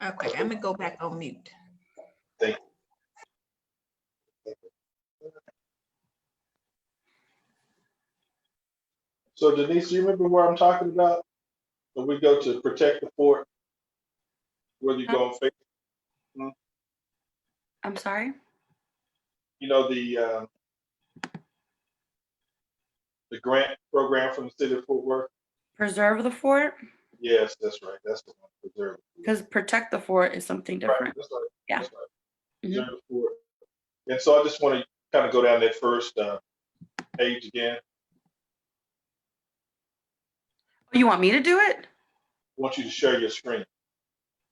Okay, I'm gonna go back on mute. Thank you. So Denise, do you remember where I'm talking about? When we go to protect the fort, where you go on Facebook? I'm sorry? You know, the grant program from the city of Fort Worth? Preserve the fort? Yes, that's right. That's the one. Preserve. Because protect the fort is something different. Right, that's right. Yeah. That's right. Preserve the fort. And so I just want to kind of go down that first page again. Oh, you want me to do it? I want you to share your screen.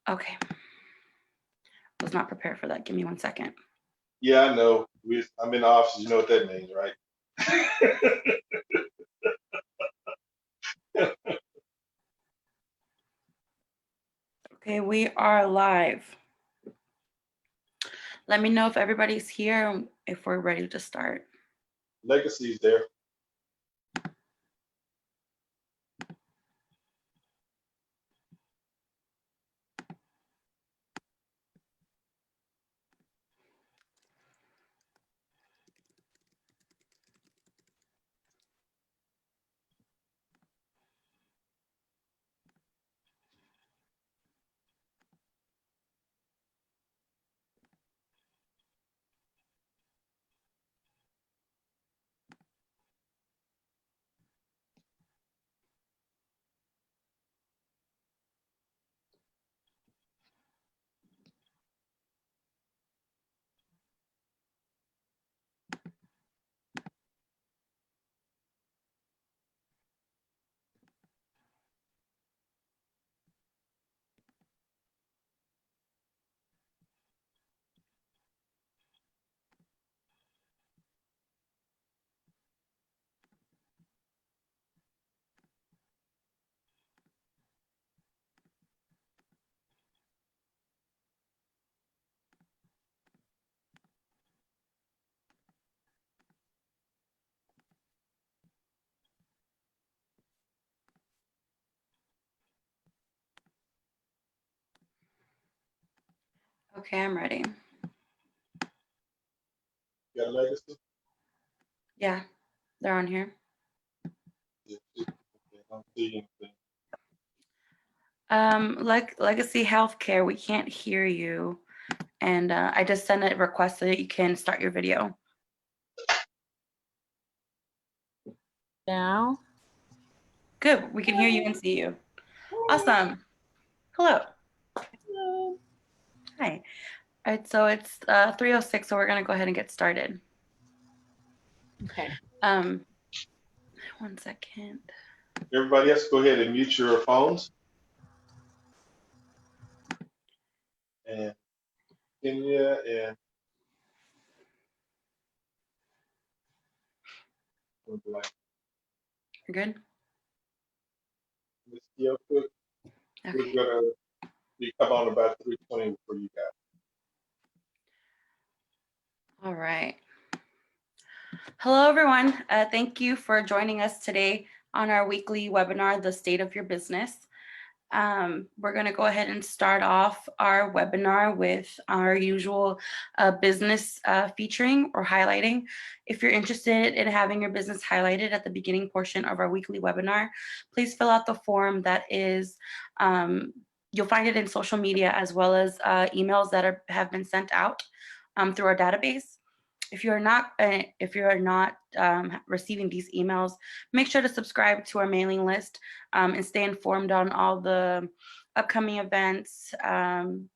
Okay. I was not prepared for that. Give me 1 second. Yeah, I know. I'm in the office. You know what that means, right? Okay, we are live. Let me know if everybody's here, if we're ready to start. Legacy's there. Okay, I'm ready. You got Legacy? Yeah, they're on here. Yeah. I don't see anything. Legacy Healthcare, we can't hear you. And I just sent a request so that you can start your video. Now? Good, we can hear you and see you. Awesome. Hello. Hello. Hi. All right, so it's 3:06, so we're gonna go ahead and get started. Okay. 1 second. Everybody else, go ahead and mute your phones. And Kenya and You're good? Ms. Gilford, Okay. we're gonna be come on about 3:20 for you guys. All right. Hello, everyone. Thank you for joining us today on our weekly webinar, The State of Your Business. We're going to go ahead and start off our webinar with our usual business featuring or highlighting. If you're interested in having your business highlighted at the beginning portion of our weekly webinar, please fill out the form that is, you'll find it in social media as well as emails that have been sent out through our database. If you're not receiving these emails, make sure to subscribe to our mailing list and stay informed on all the upcoming events and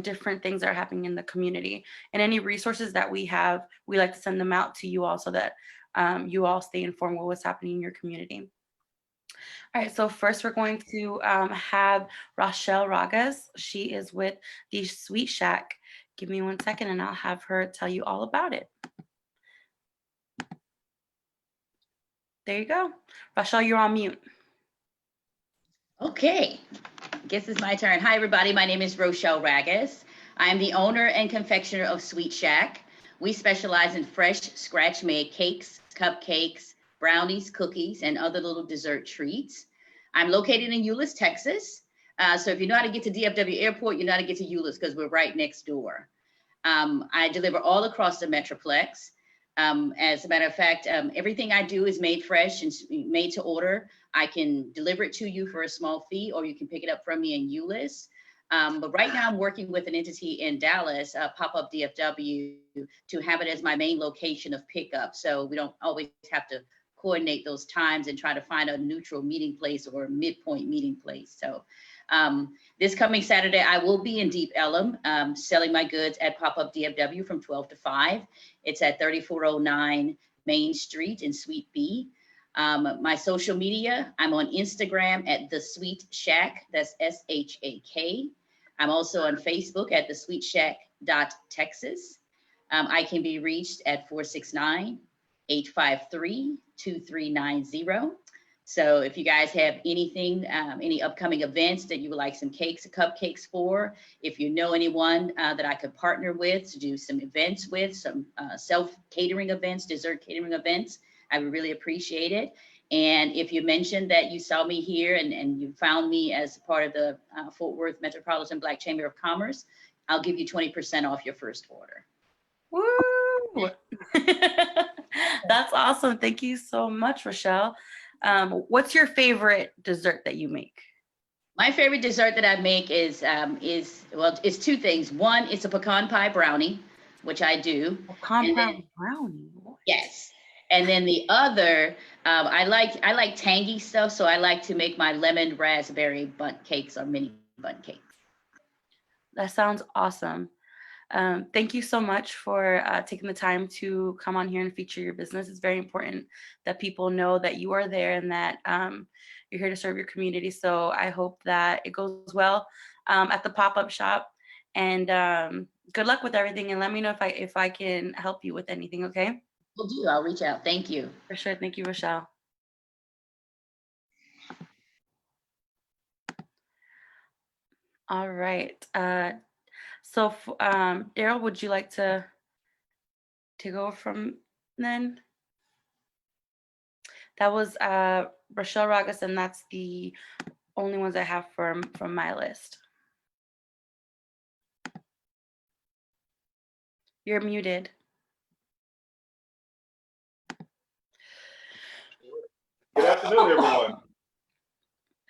different things that are happening in the community. And any resources that we have, we like to send them out to you all so that you all stay informed with what's happening in your community. All right, so first we're going to have Rochelle Ragas. She is with the Sweet Shack. Give me 1 second and I'll have her tell you all about it. There you go. Rochelle, you're on mute. Okay, guess it's my turn. Hi, everybody. My name is Rochelle Ragas. I'm the owner and confectioner of Sweet Shack. We specialize in fresh, scratch-made cakes, cupcakes, brownies, cookies, and other little dessert treats. I'm located in Euless, Texas. So if you know how to get to DFW Airport, you know how to get to Euless because we're right next door. I deliver all across the Metroplex. As a matter of fact, everything I do is made fresh and made to order. I can deliver it to you for a small fee, or you can pick it up from me in Euless. But right now I'm working with an entity in Dallas, Pop-Up DFW, to have it as my main location of pickup. So we don't always have to coordinate those times and try to find a neutral meeting place or a midpoint meeting place. So this coming Saturday, I will be in Deep Ellum selling my goods at Pop-Up DFW from 12 to 5. It's at 3409 Main Street in Suite B. My social media, I'm on Instagram at The Sweet Shack, that's SHAK. I'm also on Facebook at thesweetshack.texas. I can be reached at 469-853-2390. So if you guys have anything, any upcoming events that you would like some cakes or cupcakes for, if you know anyone that I could partner with to do some events with, some self-catering events, dessert catering events, I would really appreciate it. And if you mentioned that you saw me here and you found me as part of the Fort Worth Metropolitan Black Chamber of Commerce, I'll give you 20% off your first order. Woo! That's awesome. Thank you so much, Rochelle. What's your favorite dessert that you make? My favorite dessert that I make is well, it's two things. One, it's a pecan pie brownie, which I do. Pecan pie brownie. Yes. And then the other, I like tangy stuff, so I like to make my lemon raspberry bundt cakes or mini bundt cakes. That sounds awesome. Thank you so much for taking the time to come on here and feature your business. It's very important that people know that you are there and that you're here to serve your community. So I hope that it goes well at the pop-up shop, and good luck with everything. And let me know if I can help you with anything. Okay. Will do. I'll reach out. Thank you. For sure. Thank you, Rochelle. All right. So Daryl, would you like to go from then? That was Rochelle Ragas, and that's the only ones I have from my list. You're muted. Good afternoon, everyone.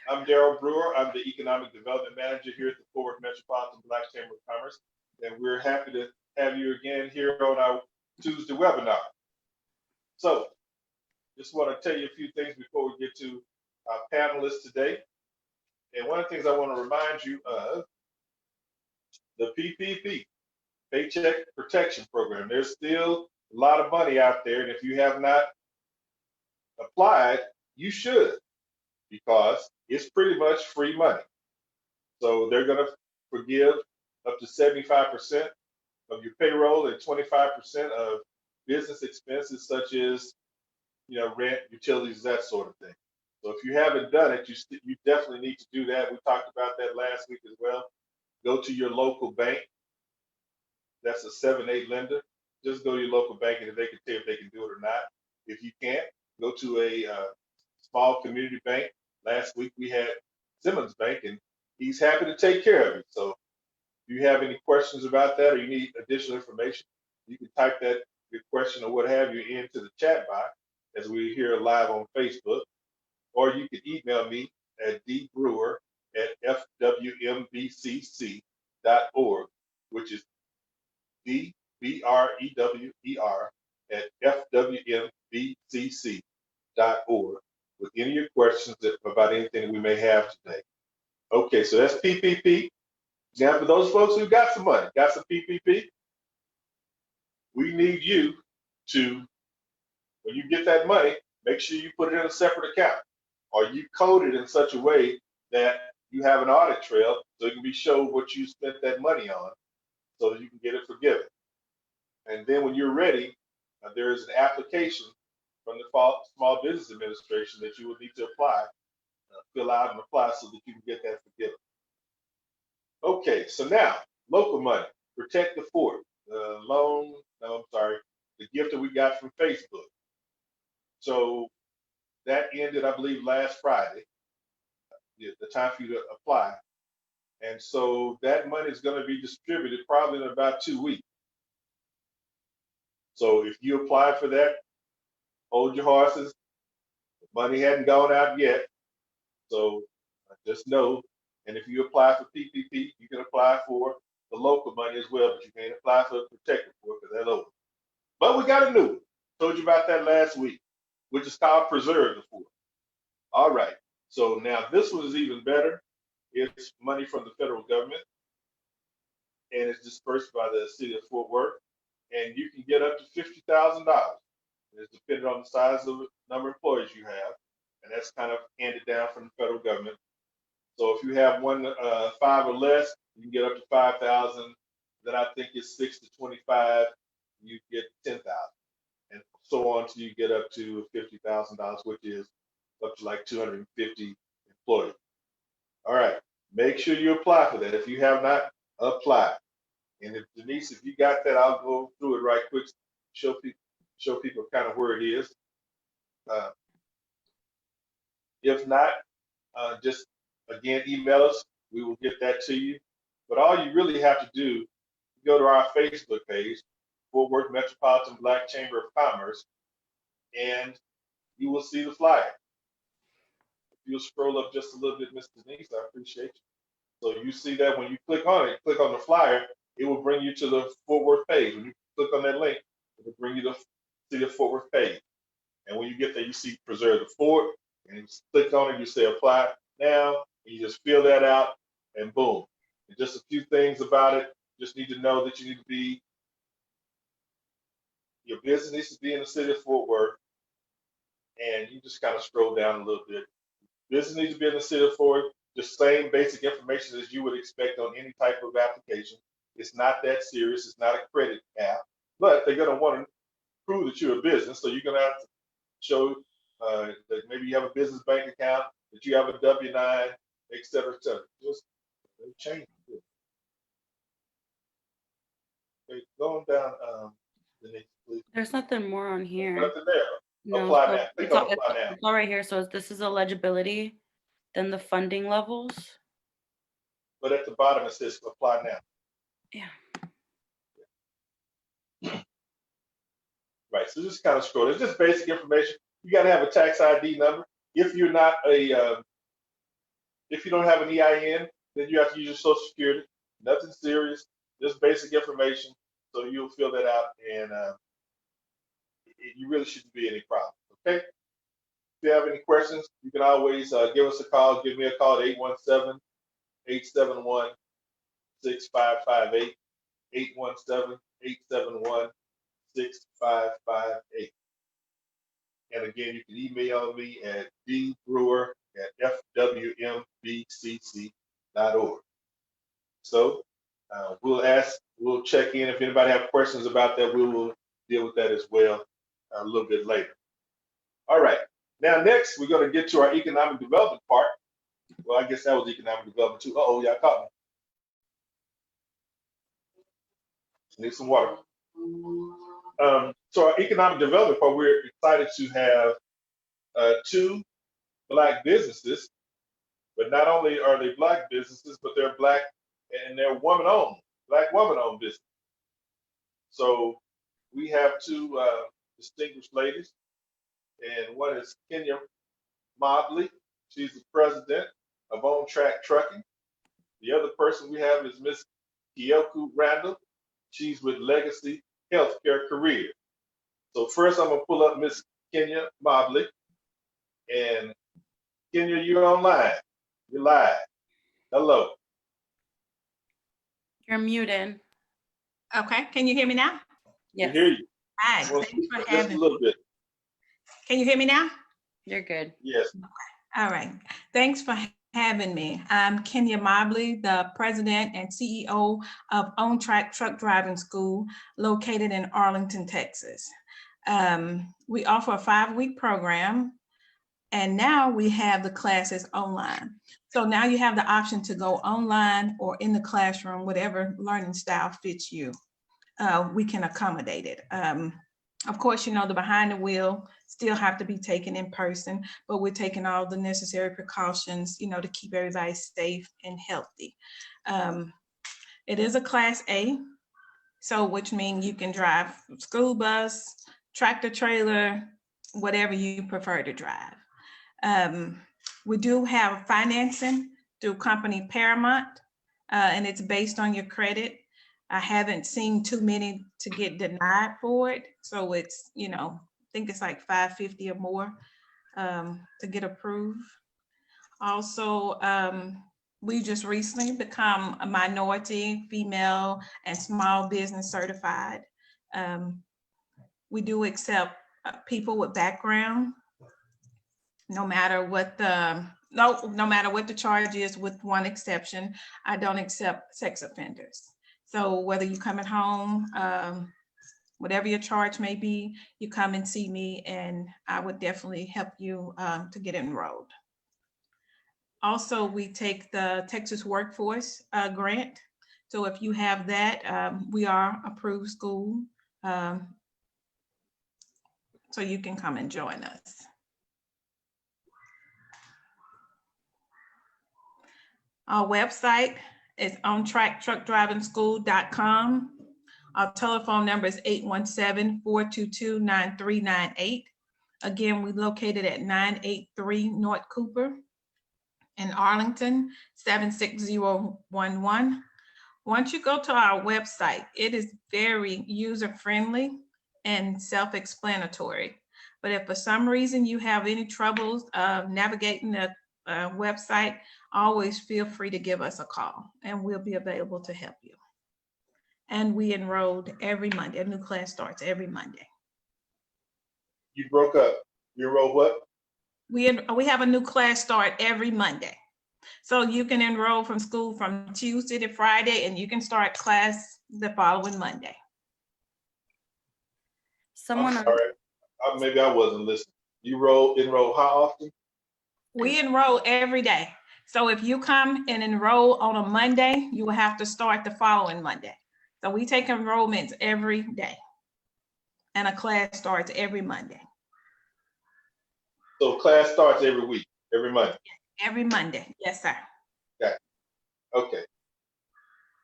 I'm Daryl Brewer. I'm the Economic Development Manager here at the Fort Worth Metropolitan Black Chamber of Commerce, and we're happy to have you again here on our Tuesday webinar. So, just want to tell you a few things before we get to our panelists today. And one of the things I want to remind you of, the PPP, Paycheck Protection Program. There's still a lot of money out there, and if you have not applied, you should, because it's pretty much free money. So they're going to forgive up to 75% of your payroll and 25% of business expenses such as, rent, utilities, that sort of thing. So if you haven't done it, you definitely need to do that. We talked about that last week as well. Go to your local bank. That's a 7(8) lender. Just go to your local bank, and if they can tell you if they can do it or not. If you can't, go to a small community bank. Last week we had Simmons Bank, and he's happy to take care of you. So if you have any questions about that or you need additional information, you can type that, your question or what have you, into the chat box as we're here live on Facebook, or you can email me at dbrewer@fwmbcc.org, which is DBREWER@fwmbcc.org, with any of your questions about anything we may have today. Okay, so that's PPP. Now, for those folks who got some money, got some PPP, we need you to, when you get that money, make sure you put it in a separate account, or you code it in such a way that you have an audit trail so it can be shown what you spent that money on so that you can get it forgiven. And then when you're ready, there is an application from the Small Business Administration that you will need to apply, fill out and apply so that you can get that forgiven. Okay, so now, local money, protect the fort, the gift that we got from Facebook. So that ended, I believe, last Friday, the time for you to apply. And so that money is going to be distributed probably in about 2 weeks. So if you apply for that, hold your horses. The money hadn't gone out yet. So just know, and if you apply for PPP, you can apply for the local money as well, but you can't apply for the protected for because that's over. But we got a new one. Told you about that last week, which is called Preserve the Force. All right. So now this one is even better. It's money from the federal government, and it's dispersed by the city of Fort Worth, and you can get up to $50,000. It's dependent on the size of the number of employees you have, and that's kind of handed down from the federal government. So if you have 5 or less, you can get up to 5,000. Then I think it's 6 to 25, you get 10,000, and so on till you get up to $50,000, which is up to like 250 employees. All right, make sure you apply for that. If you have not, apply. And if Denise, if you got that, I'll go through it right quick, show people kind of where it is. If not, just again, email us. We will get that to you. But all you really have to do, go to our Facebook page, Fort Worth Metropolitan Black Chamber of Commerce, and you will see the flyer. If you'll scroll up just a little bit, Ms. Denise, I appreciate you. So you see that when you click on it, click on the flyer, it will bring you to the Fort Worth page. When you click on that link, it will bring you to the Fort Worth page. And when you get there, you see Preserve the Fort, and you click on it, you say apply now, and you just fill that out, and boom. And just a few things about it. Just need to know that you need to be, your business needs to be in the city of Fort Worth, and you just kind of scroll down a little bit. Business needs to be in the city of Fort Worth, the same basic information as you would expect on any type of application. It's not that serious. It's not a credit app, but they're going to want to prove that you're a business. So you're going to have to show that maybe you have a business bank account, that you have a W-9, et cetera, et cetera. Just change it. Okay, going down the next, please. There's nothing more on here. Nothing there. No, Apply so now. Click on apply now. it's all right here. So this is eligibility, then the funding levels. But at the bottom it says apply now. Yeah. Right. So just kind of scroll. It's just basic information. You got to have a tax ID number. If you're not if you don't have an EIN, then you have to use your Social Security. Nothing serious. Just basic information. So you'll fill that out, and you really shouldn't be any problem. Okay. If you have any questions, you can always give us a call. Give me a call at 817-871-6558. 817-871-6558. And again, you can email me at dbrewer@FWMBCC.org. So we'll check in. If anybody have questions about that, we will deal with that as well a little bit later. All right. Now, next, we're going to get to our economic development part. Well, I guess that was economic development too. Oh, yeah, I caught me. Need some water. So our economic development part, we're excited to have 2 Black businesses, but not only are they Black businesses, but they're Black and they're woman-owned, Black woman-owned business. So we have 2 distinguished ladies, and one is Kenya Mobley. She's the president of On Track Trucking. The other person we have is Miss Kyoku Randall. She's with Legacy Healthcare Career. So first I'm gonna pull up Miss Kenya Mobley. And Kenya, you're online. You're live. Hello. You're muted. Okay, can you hear me now? We Yes, hear you. Hi, Well, thanks for just having a me. little bit. Can you hear me now? you're good. Yes. All right, thanks for having me. I'm Kenya Mobley, the president and CEO of On Track Truck Driving School located in Arlington, Texas. We offer a 5-week program, and now we have the classes online. So now you have the option to go online or in the classroom, whatever learning style fits you. We can accommodate it. Of course, you know, the behind the wheel still have to be taken in person, but we're taking all the necessary precautions, to keep everybody safe and healthy. It is a Class A, so which means you can drive school bus, tractor trailer, whatever you prefer to drive. We do have financing through company Paramount, and it's based on your credit. I haven't seen too many to get denied for it. So it's, I think it's like $550 or more to get approved. Also, we just recently become a minority, female, and small business certified. We do accept people with background, no matter what the charge is, with one exception. I don't accept sex offenders. So whether you come at home, whatever your charge may be, you come and see me, and I would definitely help you to get enrolled. Also, we take the Texas Workforce Grant. So if you have that, we are approved school. So you can come and join us. Our website is ontracktruckdrivingschool.com. Our telephone number is 817-422-9398. Again, we're located at 983 North Cooper in Arlington, 76011. Once you go to our website, it is very user-friendly and self-explanatory. But if for some reason you have any troubles navigating the website, always feel free to give us a call and we'll be available to help you. And we enrolled every Monday. A new class starts every Monday. You broke up. You enrolled what? We have a new class start every Monday. So you can enroll from school from Tuesday to Friday, and you can start class the following Monday. Someone, I'm sorry. Maybe I wasn't listening. You enroll how often? We enroll every day. So if you come and enroll on a Monday, you will have to start the following Monday. So we take enrollments every day, and a class starts every Monday. So class starts every week, every Monday? Every Monday, yes, sir. Okay.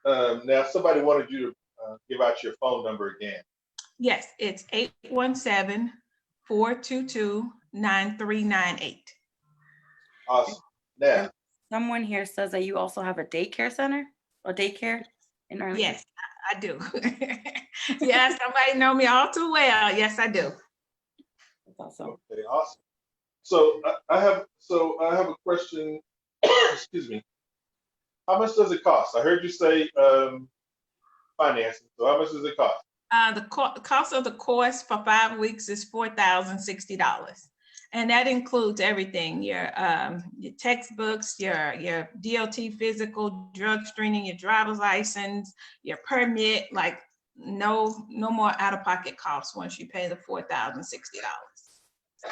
Now, somebody wanted you to give out your phone number again. Yes, it's 817-422-9398. Awesome. Now, someone here says that you also have a daycare center or daycare in Arlington. Yes, I do. Yes, somebody know me all too well. Yes, I do. That's awesome. okay, awesome. So I have a question. Excuse me. How much does it cost? I heard you say financing. So how much does it cost? The cost of the course for 5 weeks is $4,060. And that includes everything, your textbooks, your DOT physical, drug screening, your driver's license, your permit, like no more out-of-pocket costs once you pay the $4,060.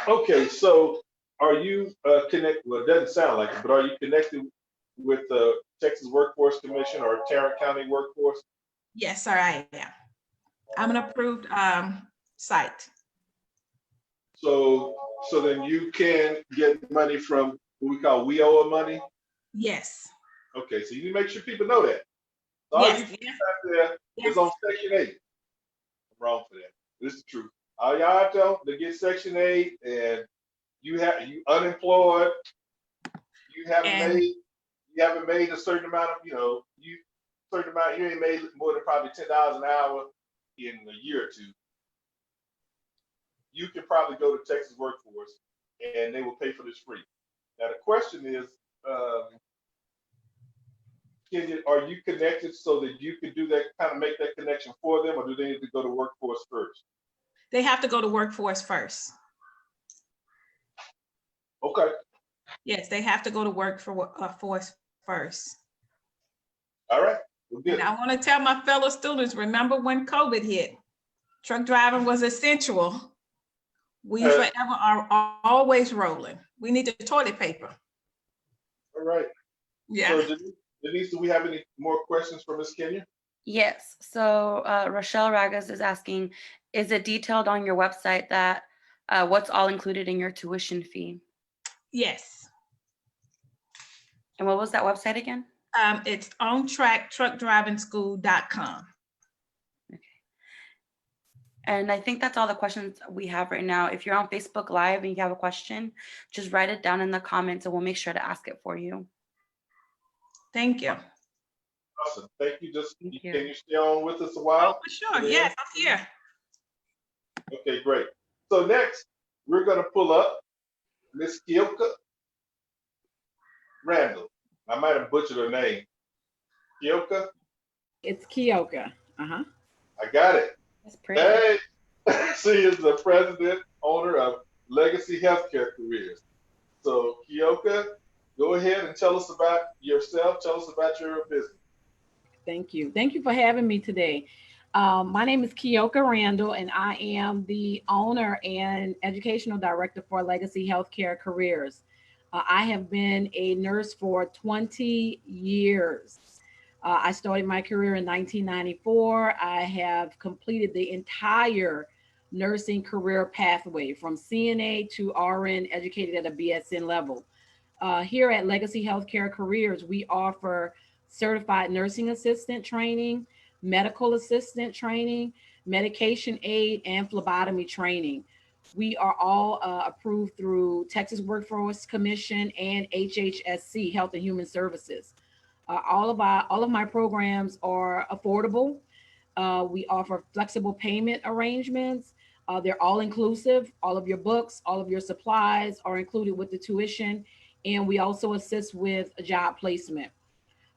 Okay, so are you connected? Well, it doesn't sound like it, but are you connected with the Texas Workforce Commission or Tarrant County Workforce? Yes, sir, I am. I'm an approved site. So then you can get money from what we call WIOA money? Yes. Okay, so you need to make sure people know that. So all Yes, you yes, out there is on Section 8. I'm wrong for that. This is the truth. All y'all out there to get Section 8 and you unemployed, you haven't made a certain amount of, you ain't made more than probably $10 an hour in a year or two. You can probably go to Texas Workforce and they will pay for this free. Now the question is, are you connected so that you can do that, kind of make that connection for them, or do they need to go to Workforce first? They have to go to Workforce first. Okay. Yes, they have to go to Workforce first. All right. Well, good. And I want to tell my fellow students, remember when COVID hit? Truck driving was essential. We forever are always rolling. We need the toilet paper. All right. Yeah. So Denise, do we have any more questions for Ms. Kenya? Yes. So Rochelle Ragas is asking, is it detailed on your website that What's all included in your tuition fee? Yes. And what was that website again? It's ontracktruckdrivingschool.com. And I think that's all the questions we have right now. If you're on Facebook Live and you have a question, just write it down in the comments and we'll make sure to ask it for you. Thank you. Awesome. Thank you. Thank you. Can you stay on with us a Oh, while? for sure. Yes, I'm here. Okay, great. So next, we're going to pull up Miss Kyoka Randall. I might have butchered her name. Kyoka, It's Kyoka. Uh-huh. I got it. That's pretty. Hey, she is the president, owner of Legacy Healthcare Careers. So Kyoka, go ahead and tell us about yourself. Tell us about your business. Thank you. Thank you for having me today. My name is Kyoka Randall, and I am the owner and educational director for Legacy Healthcare Careers. I have been a nurse for 20 years. I started my career in 1994. I have completed the entire nursing career pathway from CNA to RN, educated at a BSN level. Here at Legacy Healthcare Careers, we offer certified nursing assistant training, medical assistant training, medication aid, and phlebotomy training. We are all approved through Texas Workforce Commission and HHSC, Health and Human Services. All of my programs are affordable. We offer flexible payment arrangements. They're all inclusive. All of your books, all of your supplies are included with the tuition. And we also assist with a job placement.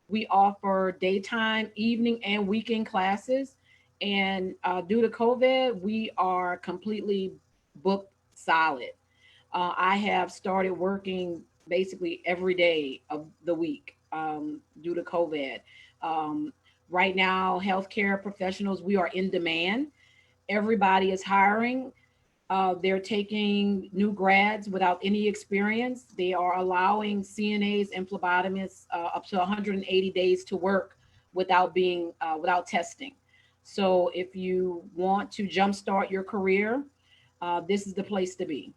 We offer daytime, evening, and weekend classes. And due to COVID, we are completely booked solid. I have started working basically every day of the week due to COVID. Um, right now, healthcare professionals, we are in demand. Everybody is hiring. They're taking new grads without any experience. They are allowing CNAs and phlebotomists up to 180 days to work without testing. So if you want to jumpstart your career, this is the place to be.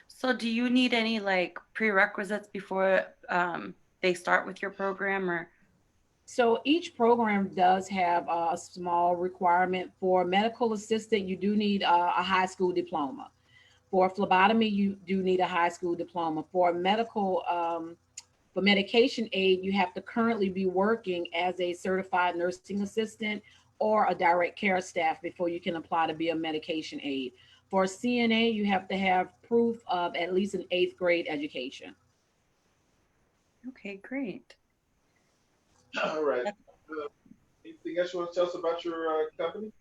So do you need any like prerequisites before they start with your program or? So each program does have a small requirement. For medical assistant, you do need a high school diploma. For phlebotomy, you do need a high school diploma. For medication aid, you have to currently be working as a certified nursing assistant or a direct care staff before you can apply to be a medication aid. For CNA, you have to have proof of at least an 8th grade education. Okay, great. All right. Anything else you want to tell us about your company?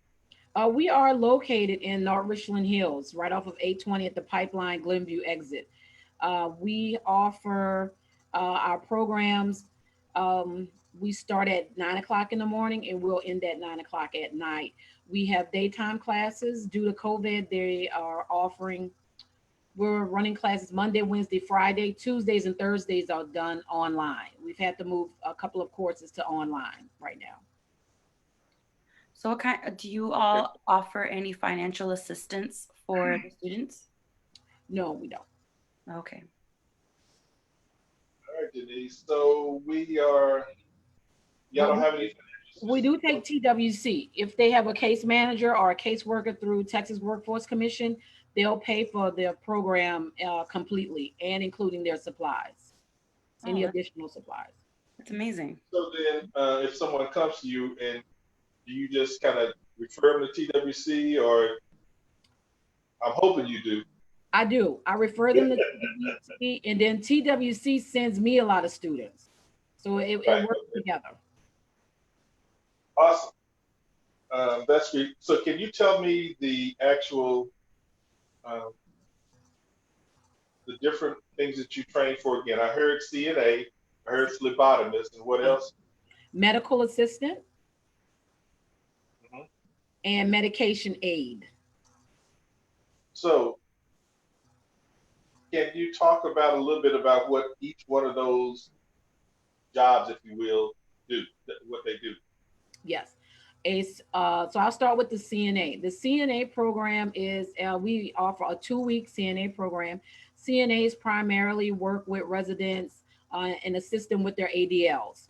We are located in North Richland Hills, right off of 820 at the Pipeline Glenview exit. We offer our programs. We start at 9 o'clock in the morning and we'll end at 9 o'clock at night. We have daytime classes. Due to COVID, we're running classes Monday, Wednesday, Friday. Tuesdays and Thursdays are done online. We've had to move a couple of courses to online right now. So do you all offer any financial assistance for the students? No, we don't. Okay. All right, Denise. So y'all don't have any. We do take TWC. If they have a case manager or a caseworker through Texas Workforce Commission, they'll pay for their program completely and including their supplies, any additional supplies. That's amazing. So then if someone comes to you, and do you just kind of refer them to TWC, or I'm hoping you do? I do. I refer them to TWC, and then TWC sends me a lot of students. So it works together. Awesome. That's great. So can you tell me the actual, the different things that you train for again? I heard CNA, I heard phlebotomist, and what else? Medical assistant and medication aid. So can you talk about a little bit about what each one of those jobs, if you will, do, what they do? Yes. So I'll start with the CNA. The CNA program is, we offer a 2-week CNA program. CNAs primarily work with residents and assist them with their ADLs.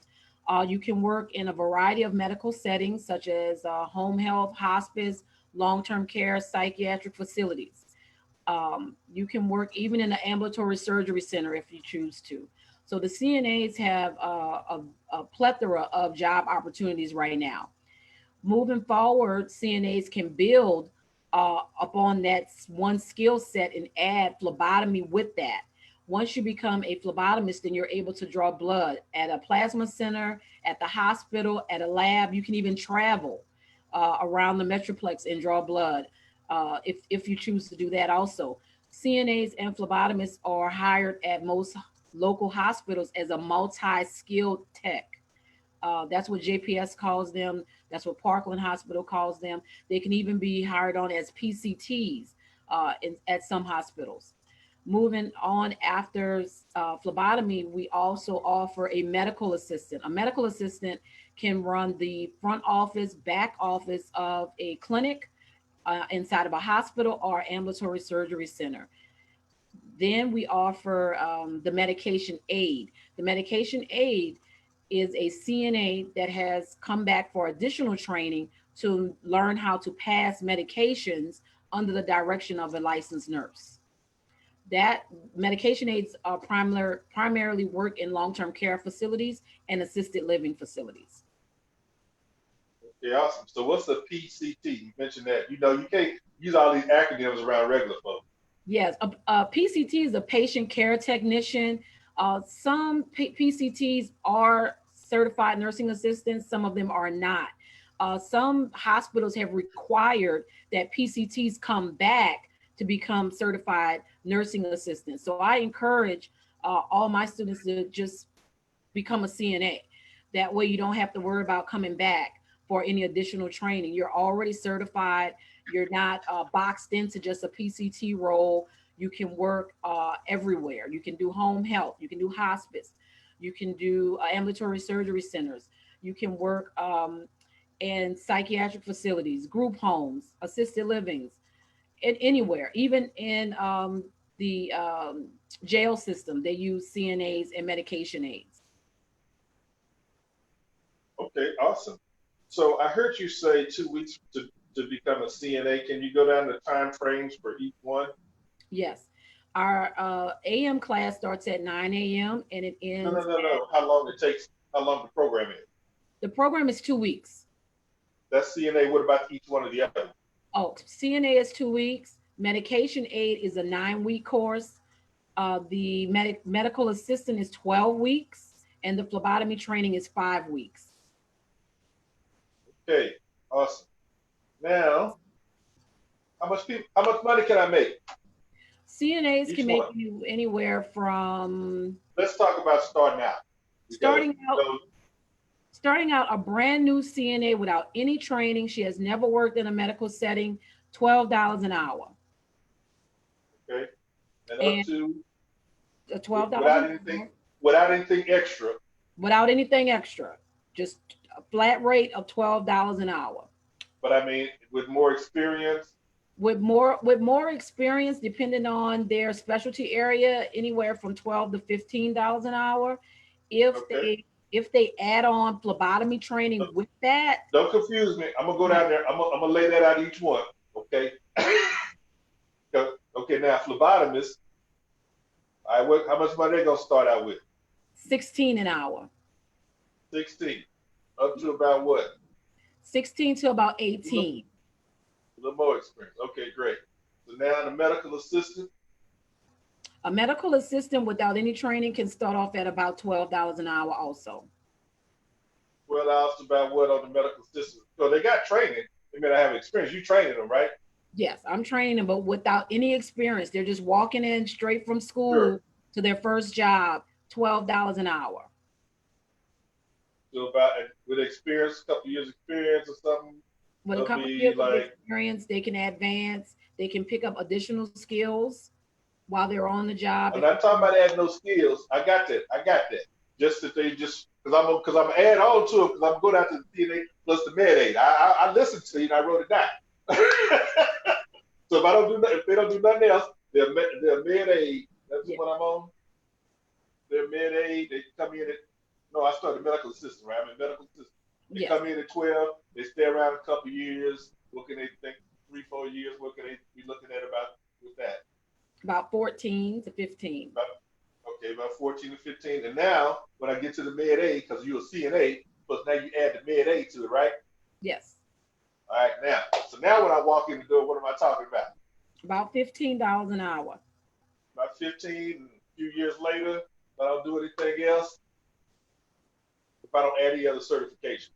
You can work in a variety of medical settings, such as home health, hospice, long-term care, psychiatric facilities. You can work even in an ambulatory surgery center if you choose to. So the CNAs have a plethora of job opportunities right now. Moving forward, CNAs can build upon that one skill set and add phlebotomy with that. Once you become a phlebotomist, then you're able to draw blood at a plasma center, at the hospital, at a lab. You can even travel around the Metroplex and draw blood if you choose to do that also. CNAs and phlebotomists are hired at most local hospitals as a multi-skilled tech. That's what JPS calls them. That's what Parkland Hospital calls them. They can even be hired on as PCTs at some hospitals. Moving on after phlebotomy, we also offer a medical assistant. A medical assistant can run the front office, back office of a clinic inside of a hospital or ambulatory surgery center. Then we offer the medication aid. The medication aid is a CNA that has come back for additional training to learn how to pass medications under the direction of a licensed nurse. That medication aids are primarily work in long-term care facilities and assisted living facilities. Okay, awesome. So what's the PCT? You mentioned that. You know, you can't use all these acronyms around regular folks. Yes, a PCT is a patient care technician. Some PCTs are certified nursing assistants, some of them are not. Some hospitals have required that PCTs come back to become certified nursing assistants. So I encourage all my students to just become a CNA. That way you don't have to worry about coming back for any additional training. You're already certified. You're not boxed into just a PCT role. You can work everywhere. You can do home health. You can do hospice. You can do ambulatory surgery centers. You can work in psychiatric facilities, group homes, assisted livings, anywhere. Even in the jail system, they use CNAs and medication aids. Okay, awesome. So I heard you say 2 weeks to become a CNA. Can you go down the time frames for each one? Yes. Our AM class starts at 9 a.m. and it ends. No. How long it takes, how long the program is? The program is 2 weeks. That's CNA. What about each one of the others? Oh, CNA is 2 weeks. Medication aid is a 9-week course. The medical assistant is 12 weeks. And the phlebotomy training is 5 weeks. Okay, awesome. Now, how much money can I make? CNAs Each can make one. you anywhere from Let's talk about starting out. Starting out, a brand new CNA without any training. She has never worked in a medical setting, $12 an hour. Okay, and up to $12 without anything extra. Without anything extra, just a flat rate of $12 an hour. But I mean, with more experience. With more experience, depending on their specialty area, anywhere from $12 to $15 an hour. If they add on phlebotomy training with that. Don't confuse me. I'm gonna go down there. I'm gonna lay that out each one. Okay. Okay. Now phlebotomist. How much money they gonna start out with? $16 an hour. 16. Up to about what? 16 to about 18. A little more experience. Okay, great. So now the medical assistant. A medical assistant without any training can start off at about $12 an hour also. $12 about what on the medical assistant? So they got training. They may not have experience. You training them, right? Yes, I'm training them, but without any experience. They're just walking in straight from school to their first job, $12 an hour. So about with experience, a couple years experience or something. With a couple years of experience, they can advance. They can pick up additional skills while they're on the job. I'm not talking about adding those skills. I got that. just that they just, because I'm add on to it, because I'm going out to the CNA plus the med aid. I listened to you and I wrote it down. So if I don't do nothing, if they don't do nothing else, they're med aid. That's what I'm on. They're med aid. They come in at, no, I started medical assistant, right? I'm a medical assistant. They Yes. come in at 12. They stay around a couple years. What can they think? 3-4 years. What can they be looking at about with that? About 14 to 15. About 14 to 15. And now, when I get to the med aid, because you're a CNA, plus now you add the med aid to it, right? Yes. All right, now. So now when I walk in the door, what am I talking about? About $15 an hour. About 15, and a few years later, if I don't do anything else, if I don't add any other certification,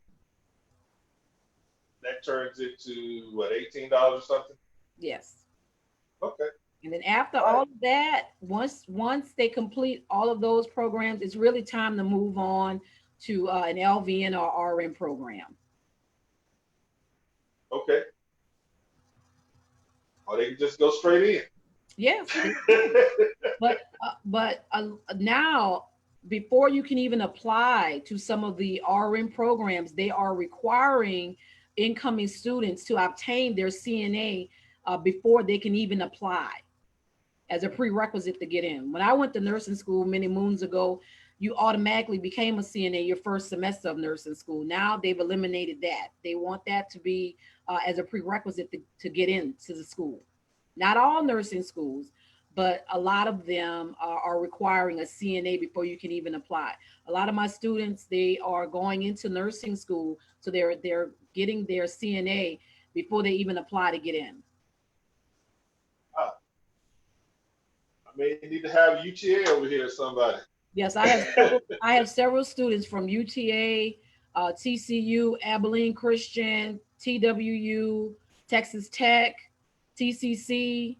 that turns into what, $18 or something? Yes. Okay. And then after all of that, once they complete all of those programs, it's really time to move on to an LVN or RN program. Okay. Or they can just go straight in. Yes. But now, before you can even apply to some of the RN programs, they are requiring incoming students to obtain their CNA before they can even apply, as a prerequisite to get in. When I went to nursing school many moons ago, you automatically became a CNA your first semester of nursing school. Now they've eliminated that. They want that to be as a prerequisite to get into the school. Not all nursing schools, but a lot of them are requiring a CNA before you can even apply. A lot of my students, they are going into nursing school, so they're getting their CNA before they even apply to get in. I may need to have UTA over here, somebody. Yes, I have several students from UTA, TCU, Abilene Christian, TWU, Texas Tech, TCC,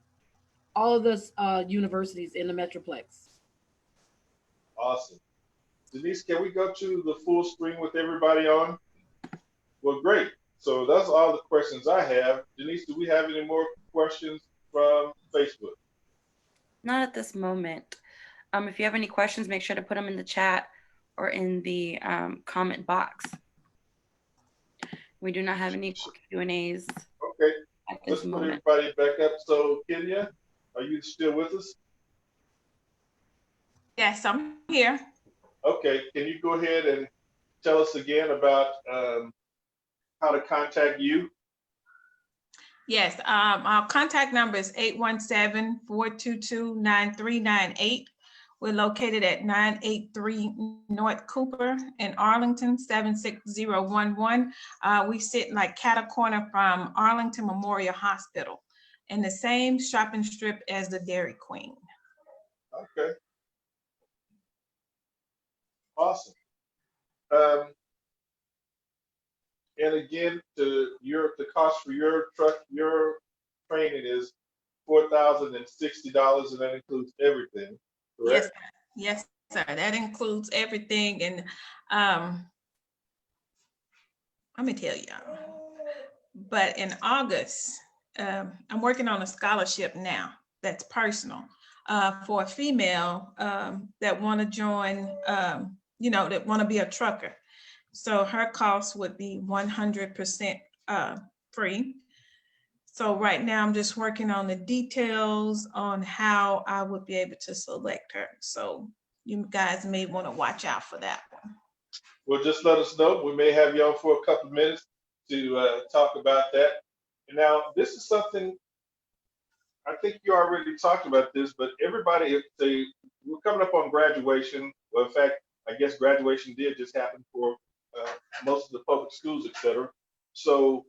all of those universities in the Metroplex. Awesome. Denise, can we go to the full screen with everybody on? Well, great. So that's all the questions I have. Denise, do we have any more questions from Facebook? Not at this moment. If you have any questions, make sure to put them in the chat or in the comment box. We do not have any Q&As. Okay, at this let's put moment. everybody back up. So Kenya, are you still with us? Yes, I'm here. Okay, can you go ahead and tell us again about how to contact you? Yes, our contact number is 817-422-9398. We're located at 983 North Cooper in Arlington, 76011. We sit like catty corner from Arlington Memorial Hospital in the same shopping strip as the Dairy Queen. Okay. Awesome. And again, the cost for your training is $4,060, and that includes everything. Correct? Yes, sir. That includes everything. And let me tell y'all. But in August, I'm working on a scholarship now that's personal for a female that want to join, that want to be a trucker. So her cost would be 100% free. So right now I'm just working on the details on how I would be able to select her. So you guys may want to watch out for that one. Well, just let us know. We may have you on for a couple of minutes to talk about that. And now this is something, I think you already talked about this, but everybody, we're coming up on graduation. Well, in fact, I guess graduation did just happen for most of the public schools, et cetera. So,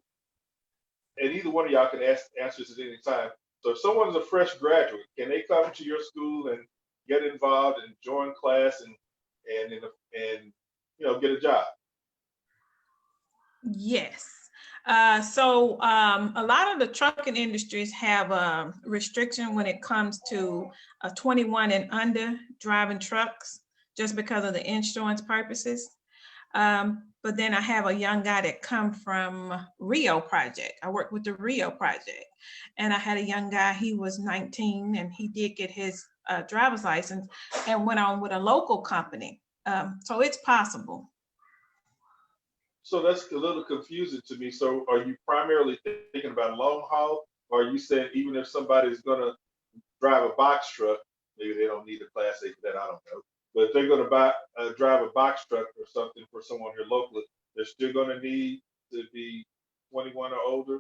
and either one of y'all can answer this at any time. So if someone's a fresh graduate, can they come to your school and get involved and join class and get a job? Yes. So a lot of the trucking industries have a restriction when it comes to 21 and under driving trucks, just because of the insurance purposes. But then I have a young guy that come from Rio Project. I work with the Rio Project, and I had a young guy, he was 19 and he did get his driver's license and went on with a local company. So it's possible. So that's a little confusing to me. So are you primarily thinking about long haul, or are you saying even if somebody's gonna drive a box truck, maybe they don't need a Class A for that, I don't know. But if they're gonna drive a box truck or something for someone here locally, they're still gonna need to be 21 or older?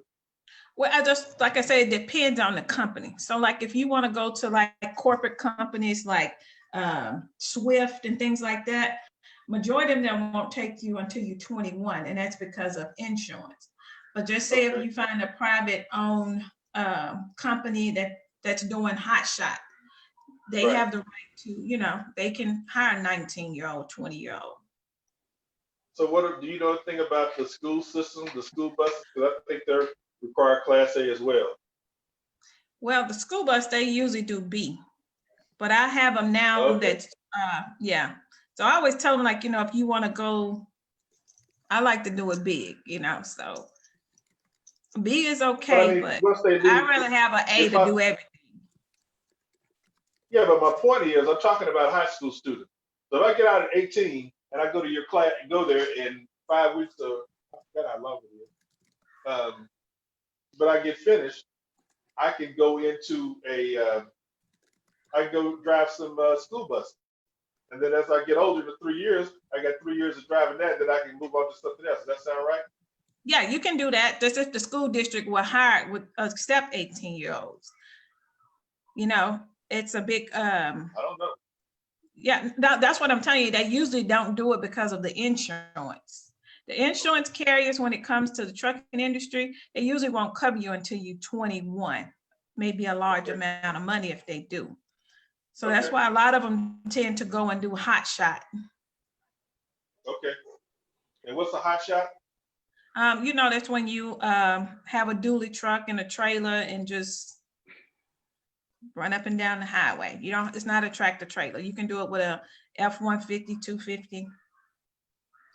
Well, like I said, it depends on the company. So like if you want to go to like corporate companies like Swift and things like that, majority of them won't take you until you're 21, and that's because of insurance. But just say if Okay. you find a private owned company that's doing hot shot, they Right. have the right to, they can hire a 19-year-old, 20-year-old. So do you know anything about the school system, the school buses? Because I think they're required Class A as well. Well, the school bus, they usually do B, but I have them now Okay. that's, yeah. So I always tell them like, if you want to go, I like to do it big, so B is But I okay, mean, but once they I'd leave, rather have an A if to I, do everything. yeah, but my point is, I'm talking about high school students. So if I get out at 18 and I go to your class, go there in 5 weeks, or I forgot how long it is. But I get finished, I can go into I can go drive some school buses. And then as I get older, in 3 years, I got 3 years of driving that, then I can move on to something else. Does that sound right? Yeah, you can do that. That's if the school district would accept 18-year-olds. It's a big, I don't know. yeah, that's what I'm telling you. They usually don't do it because of the insurance. The insurance carriers, when it comes to the trucking industry, they usually won't cover you until you're 21, maybe a large amount of money if they do. So that's why a lot of them tend to go and do hot shot. Okay. And what's a hot shot? That's when you have a dually truck and a trailer and just run up and down the highway. It's not a tractor trailer. You can do it with a F-150, 250.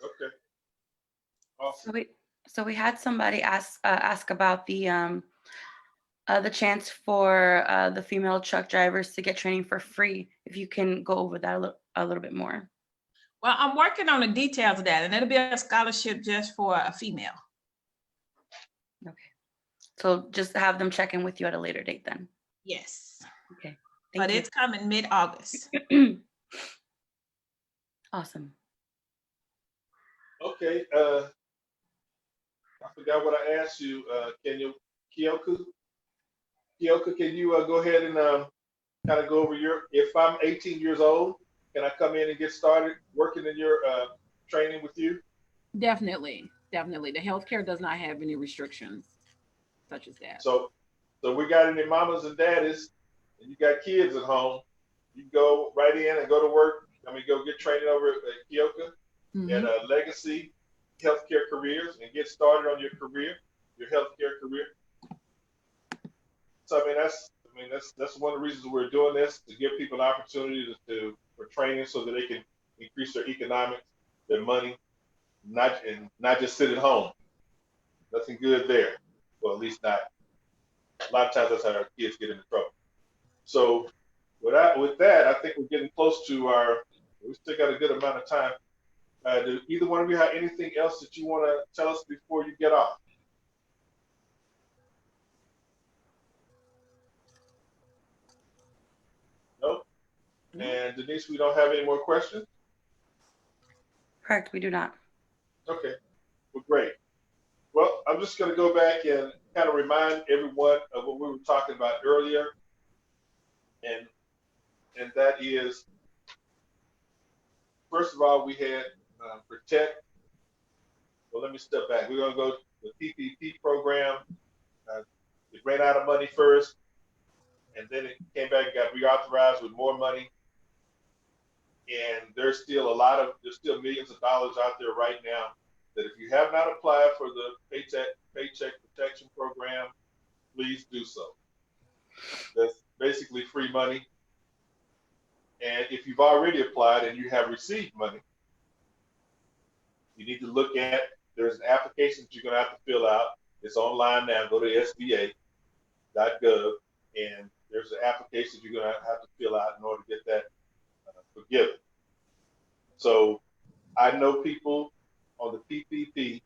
Okay. Awesome. So we had somebody ask about the chance for the female truck drivers to get training for free. If you can go over that a little bit more. Well, I'm working on the details of that, and it'll be a scholarship just for a female. Okay. So just have them check in with you at a later date then. Yes. Okay. But it's coming mid-August. Awesome. Okay. I forgot what I asked you. Kyoka, can you go ahead and kind of go over if I'm 18 years old, can I come in and get started working in your training with you? Definitely. The healthcare does not have any restrictions such as that. So we got any mamas and daddies, and you got kids at home, you go right in and go to work. Go get training over at Kyoka and Legacy Healthcare Careers and get started on your healthcare career. So that's one of the reasons we're doing this, to give people an opportunity for training so that they can increase their economics, their money, not just sit at home. Nothing good there. Well, at least not. A lot of times that's how our kids get into trouble. So with that, I think we're getting close to we still got a good amount of time. Do either one of you have anything else that you want to tell us before you get off? Nope. And Denise, we don't have any more questions? Correct, we do not. Okay, well, great. Well, I'm just going to go back and kind of remind everyone of what we were talking about earlier. And that is, first of all, we had protect. Well, let me step back. We're going to go to the PPP program. It ran out of money first, and then it came back and got reauthorized with more money. And there's still millions of dollars out there right now that if you have not applied for the Paycheck Protection Program, please do so. That's basically free money. And if you've already applied and you have received money, you need to look at, there's an application that you're going to have to fill out. It's online now. Go to sba.gov, and there's an application you're going to have to fill out in order to get that forgiven. So I know people on the PPP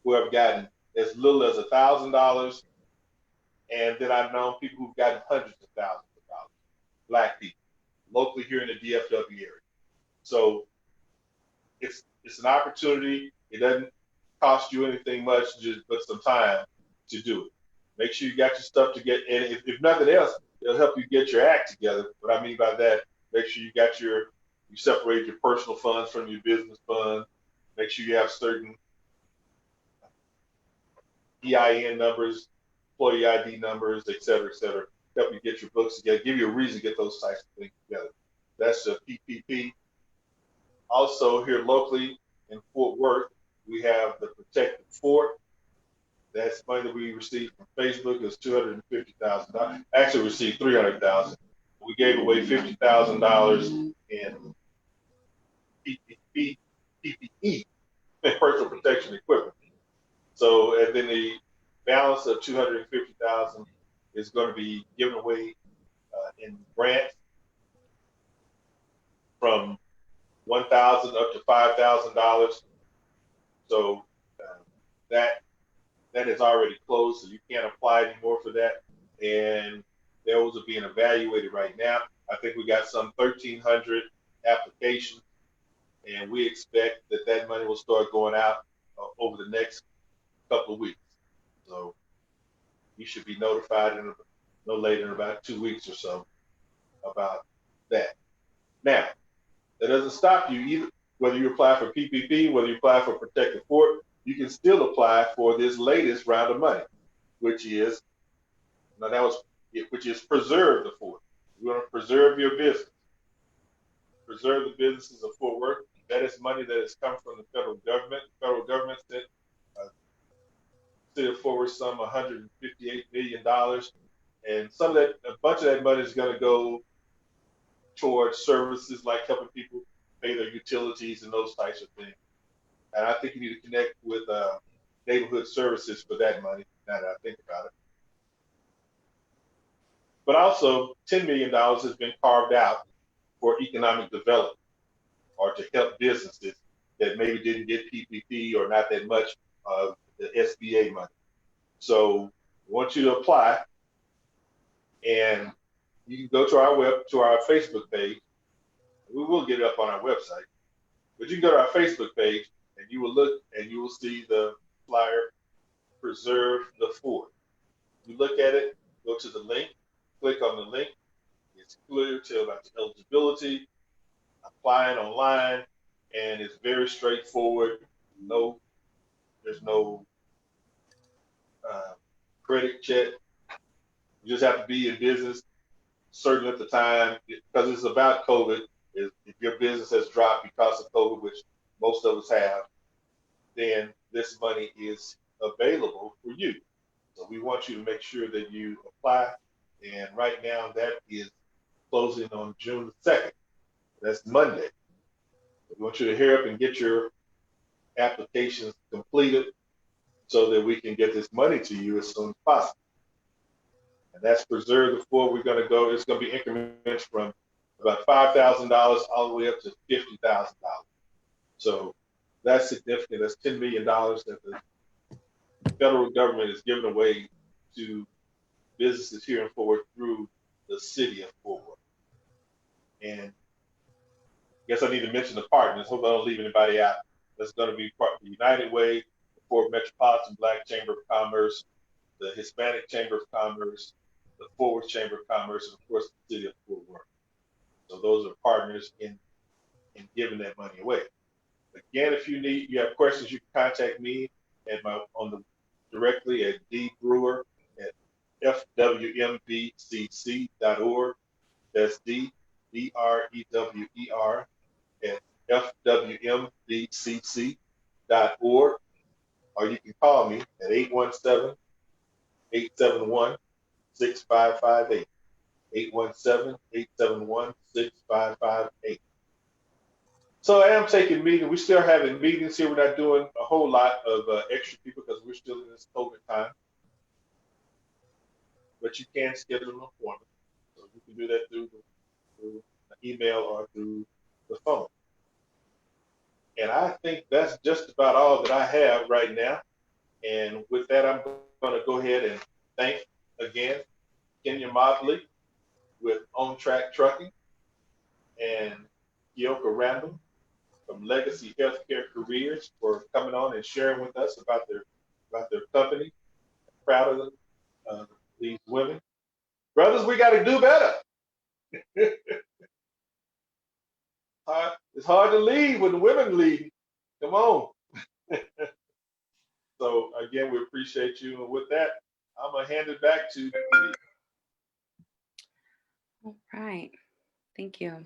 who have gotten as little as $1,000, and then I've known people who've gotten hundreds of thousands of dollars, Black people, locally here in the DFW area. So it's an opportunity. It doesn't cost you anything much, just but some time to do it. Make sure you got your stuff to get, and if nothing else, it'll help you get your act together. What I mean by that, make sure you got you separate your personal funds from your business funds. Make sure you have certain EIN numbers, employee ID numbers, et cetera, help you get your books together, give you a reason to get those types of things together. That's the PPP. Also here locally in Fort Worth, we have the Protected Fort. That's money that we received from Facebook. It's $250,000. Actually received $300,000. We gave away $50,000 in PPE, personal protection equipment. So, and then the balance of $250,000 is going to be given away in grants from $1,000 up to $5,000. So that is already closed, so you can't apply anymore for that. And those are being evaluated right now. I think we got some 1,300 applications, and we expect that money will start going out over the next couple of weeks. So you should be notified in no later than about 2 weeks or so about that. Now, that doesn't stop you either. Whether you apply for PPP, whether you apply for Protected Fort, you can still apply for this latest round of money, which is preserve the fort. You want to preserve your business, preserve the businesses of Fort Worth. That is money that has come from the federal government. The federal government sent City of Fort Worth some $158 million, and a bunch of that money is going to go towards services like helping people pay their utilities and those types of things. And I think you need to connect with neighborhood services for that money, now that I think about it. But also, $10 million has been carved out for economic development or to help businesses that maybe didn't get PPP or not that much of the SBA money. So I want you to apply, and you can go to our Facebook page. We will get it up on our website, but you can go to our Facebook page and you will look and you will see the flyer, Preserve the Fort. You look at it, go to the link, click on the link. It's clear to about the eligibility, applying online, and it's very straightforward. There's no credit check. You just have to be in business certain at the time, because it's about COVID. If your business has dropped because of COVID, which most of us have, then this money is available for you. So we want you to make sure that you apply. And right now that is closing on June 2nd. That's Monday. We want you to hurry up and get your applications completed so that we can get this money to you as soon as possible. And that's Preserve the Fort. It's going to be increments from about $5,000 all the way up to $50,000. So that's significant. That's $10 million that the federal government is giving away to businesses here in Fort Worth through the city of Fort Worth. And I guess I need to mention the partners. Hope I don't leave anybody out. That's going to be part of the United Way, the Fort Metropolitan Black Chamber of Commerce, the Hispanic Chamber of Commerce, the Fort Worth Chamber of Commerce, and of course the city of Fort Worth. So those are partners in giving that money away. Again, if you have questions, you can contact me directly at dbrewer at FWMBCC.org. That's DBREWER at FWMBCC.org. Or you can call me at 817-871-6558. 817-871-6558. So I am taking meetings. We're still having meetings here. We're not doing a whole lot of extra people because we're still in this COVID time. But you can schedule an appointment. So you can do that through the email or through the phone. And I think that's just about all that I have right now. And with that, I'm going to go ahead and thank again Kenya Mobley with On Track Trucking and Kyoka Randall from Legacy Healthcare Careers for coming on and sharing with us about their company. Proud of them, these women. Brothers, we got to do better. It's hard to lead when the women lead. Come on. So again, we appreciate you. And with that, I'm gonna hand it back to Denise. All right. Thank you.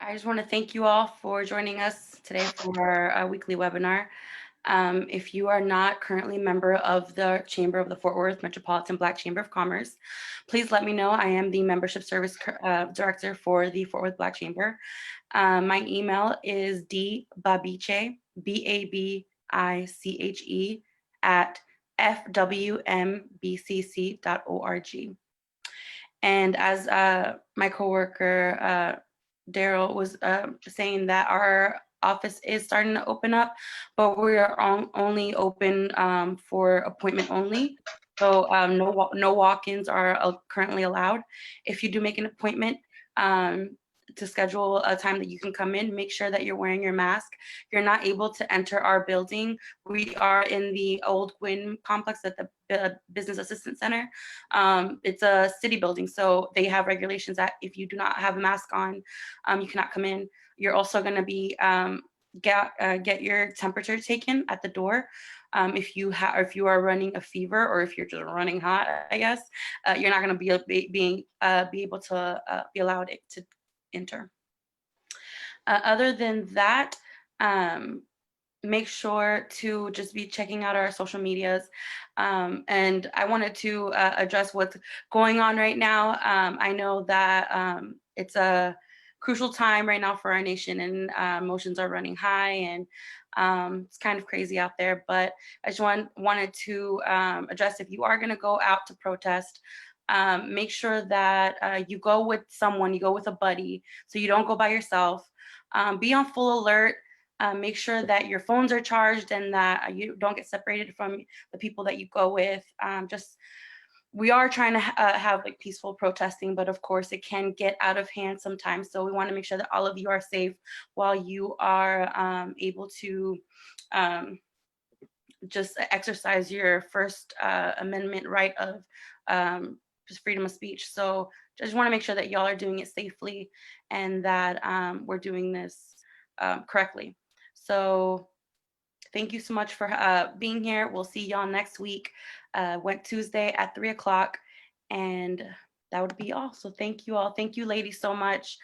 I just want to thank you all for joining us today for our weekly webinar. If you are not currently a member of the Chamber of the Fort Worth Metropolitan Black Chamber of Commerce, please let me know. I am the Membership Service Director for the Fort Worth Black Chamber. My email is dbabiche, BABICHE, at FWMBCC.org. And as my coworker, Daryl was saying that our office is starting to open up, but we are only open for appointment only. So no walk-ins are currently allowed. If you do make an appointment to schedule a time that you can come in, make sure that you're wearing your mask. You're not able to enter our building. We are in the old Gwynn complex at the Business Assistance Center. It's a city building, so they have regulations that if you do not have a mask on, you cannot come in. You're also going to be get your temperature taken at the door. If you are running a fever, or if you're just running hot, I guess you're not going to be able to be allowed to enter. Other than that, make sure to just be checking out our social medias. And I wanted to address what's going on right now. I know that it's a crucial time right now for our nation, and emotions are running high, and it's kind of crazy out there. But I just wanted to address, if you are going to go out to protest, make sure that you go with someone, you go with a buddy, so you don't go by yourself. Be on full alert. Make sure that your phones are charged and that you don't get separated from the people that you go with. We are trying to have like peaceful protesting, but of course it can get out of hand sometimes. So we want to make sure that all of you are safe while you are able to just exercise your First Amendment right of just freedom of speech. So just want to make sure that y'all are doing it safely, and that we're doing this correctly. So thank you so much for being here. We'll see y'all next week, Tuesday at 3 o'clock. And that would be all. So thank you all. Thank you, ladies, so much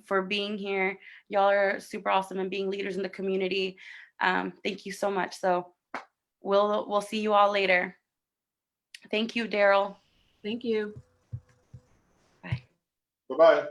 for being here. Y'all are super awesome and being leaders in the community. Thank you so much. So we'll see you all later. Thank you, Daryl. Thank you. Bye. Bye-bye.